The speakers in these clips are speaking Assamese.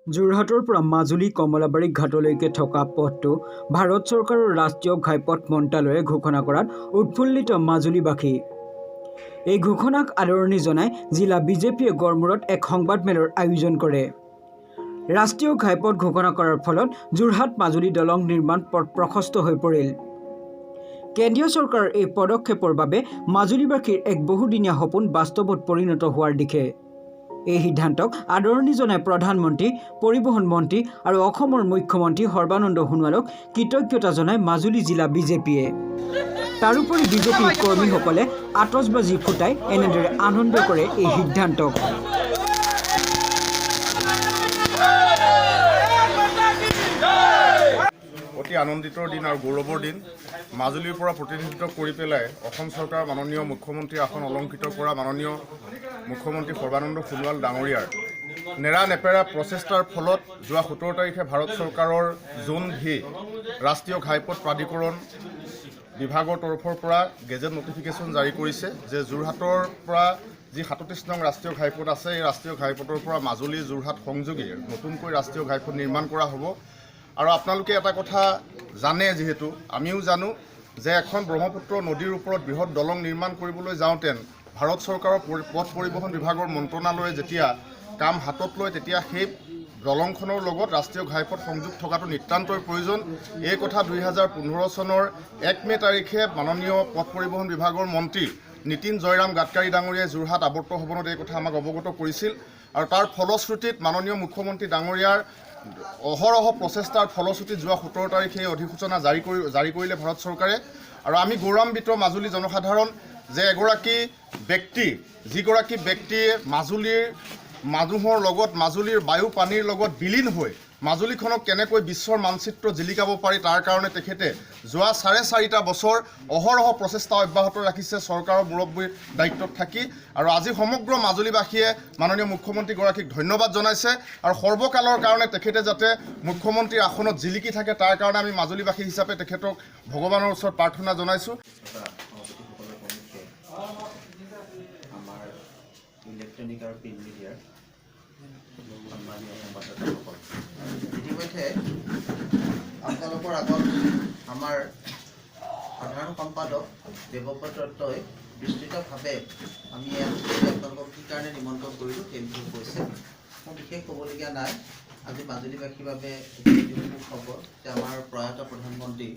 যোৰহাটৰ পৰা মাজুলী কমলাবাৰী ঘাটলৈকে থকা পথটো ভাৰত চৰকাৰৰ ৰাষ্ট্ৰীয় ঘাইপথ মন্ত্ৰালয়ে ঘোষণা কৰাত উৎফুল্লিত মাজুলীবাসী। এই ঘোষণাক আদৰণি জনাই জিলা বিজেপিয়ে গড়মূৰত এক সংবাদমেলৰ আয়োজন কৰে। ৰাষ্ট্ৰীয় ঘাইপথ ঘোষণা কৰাৰ ফলত যোৰহাট মাজুলী দলং নিৰ্মাণ পথ প্ৰশস্ত হৈ পৰিল। কেন্দ্ৰীয় চৰকাৰৰ এই পদক্ষেপৰ বাবে মাজুলীবাসীৰ এক বহুদিনীয়া সপোন বাস্তৱত পৰিণত হোৱাৰ দিশে। এই সিদ্ধান্তক আদৰণি জনাই প্ৰধানমন্ত্ৰী, পৰিবহণ মন্ত্ৰী আৰু অসমৰ মুখ্যমন্ত্ৰী সৰ্বানন্দ সোণোৱালক কৃতজ্ঞতা জনাই মাজুলী জিলা বিজেপিয়ে। তাৰোপৰি বিজেপিৰ কৰ্মীসকলে আতচবাজি ফুটাই এনেদৰে আনন্দ কৰে এই সিদ্ধান্তক। অতি আনন্দিতৰ দিন আৰু গৌৰৱৰ দিন। মাজুলীৰ পৰা প্ৰতিনিধিত্ব কৰি পেলাই অসম চৰকাৰৰ মাননীয় মুখ্যমন্ত্ৰী আসন অলংকৃত কৰা মাননীয় মুখ্যমন্ত্ৰী সৰ্বানন্দ সোণোৱাল ডাঙৰীয়াৰ নেৰানেপেৰা প্ৰচেষ্টাৰ ফলত যোৱা 17 তাৰিখে ভাৰত চৰকাৰৰ জোন ভি ৰাষ্ট্ৰীয় ঘাইপথ প্ৰাধিকৰণ বিভাগৰ তৰফৰ পৰা গেজেট নটিফিকেশ্যন জাৰি কৰিছে যে যোৰহাটৰ পৰা যি 37 নং ৰাষ্ট্ৰীয় ঘাইপথ আছে, এই ৰাষ্ট্ৰীয় ঘাইপথৰ পৰা মাজুলী যোৰহাট সংযোগী নতুনকৈ ৰাষ্ট্ৰীয় ঘাইপথ নিৰ্মাণ কৰা হ'ব। আৰু আপোনালোকে এটা কথা জানে, যিহেতু আমিও জানো যে এখন ব্ৰহ্মপুত্ৰ নদীৰ ওপৰত বৃহৎ দলং নিৰ্মাণ কৰিবলৈ যাওঁতে ভাৰত চৰকাৰৰ পথ পৰিবহণ বিভাগৰ মন্ত্ৰণালয়ে যেতিয়া কাম হাতত লয়, তেতিয়া সেই দলংখনৰ লগত ৰাষ্ট্ৰীয় ঘাইপথ সংযোগ থকাটো নিতান্তই প্ৰয়োজন। এই কথা 2015 চনৰ 1 মে তাৰিখে মাননীয় পথ পৰিবহণ বিভাগৰ মন্ত্ৰী নীতিন জয়ৰাম গাডকাৰী ডাঙৰীয়াই যোৰহাট আৱৰ্ত ভৱনত এই কথা আমাক অৱগত কৰিছিল। আৰু তাৰ ফলশ্ৰুতিত মাননীয় মুখ্যমন্ত্ৰী ডাঙৰীয়াৰ অহৰহ প্ৰচেষ্টাৰ ফলশ্ৰুতিত যোৱা 17 তাৰিখে এই অধিসূচনা জাৰি কৰিলে ভাৰত চৰকাৰে। আৰু আমি গৌৰৱান্বিত মাজুলী জনসাধাৰণ যে যিগৰাকী ব্যক্তিয়ে মাজুলীৰ মানুহৰ লগত, মাজুলীৰ বায়ু পানীৰ লগত বিলীন হৈ মাজুলীখনক কেনেকৈ বিশ্বৰ মানচিত্ৰ জিলিকাব পাৰি, তাৰ কাৰণে তেখেতে যোৱা 4.5 বছৰ অহৰহ প্ৰচেষ্টা অব্যাহত ৰাখিছে চৰকাৰৰ মুৰব্বীৰ দায়িত্বত থাকি। আৰু আজি সমগ্ৰ মাজুলীবাসীয়ে মাননীয় মুখ্যমন্ত্ৰীগৰাকীক ধন্যবাদ জনাইছে। আৰু সৰ্বকালৰ কাৰণে তেখেতে যাতে মুখ্যমন্ত্ৰীৰ আসনত জিলিকি থাকে, তাৰ কাৰণে আমি মাজুলীবাসী হিচাপে তেখেতক ভগৱানৰ ওচৰত প্ৰাৰ্থনা জনাইছোঁ। আমাৰ ইলেক্ট্ৰনিক আৰু প্ৰিণ্ট মিডিয়াৰ সন্মানীয় সংবাদদাতাসকল, ইতিমধ্যে আপোনালোকৰ আগত আমাৰ সাধাৰণ সম্পাদক দেৱব্ৰত দত্তই বিস্তৃতভাৱে আমি আপোনালোকক কি কাৰণে নিমন্ত্ৰণ কৰিলোঁ সেই বিষয়ে কৈছে। মোৰ বিশেষ ক'বলগীয়া নাই। আজি মাজুলীবাসীৰ বাবে সুখ খবৰ যে আমাৰ প্ৰয়াত প্ৰধানমন্ত্ৰী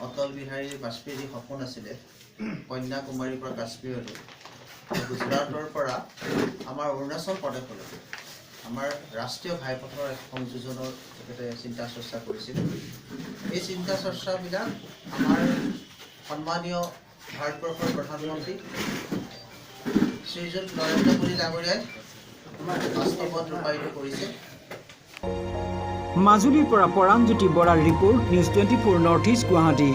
অটল বিহাৰী বাজপেয়ীৰ যি সপোন আছিলে কন্যাকুমাৰীৰ পৰা কাশ্মীৰলৈ, গুজৰাটৰ পৰা আমাৰ অৰুণাচল প্ৰদেশলৈকে আমাৰ ৰাষ্ট্ৰীয় ঘাইপথৰ এক সংযোজনৰ তেখেতে চিন্তা চৰ্চা কৰিছিল। এই চিন্তা চৰ্চাবিলাক আমাৰ সন্মানীয় ভাৰতবৰ্ষৰ প্ৰধানমন্ত্ৰী শ্ৰীযুত নৰেন্দ্ৰ মোদী ডাঙৰীয়াই বাস্তৱত ৰূপায়িত কৰিছে। মাজুলীৰ পৰা পৰাণজ্যোতি বৰাৰ report, news 24 north east, Guwahati.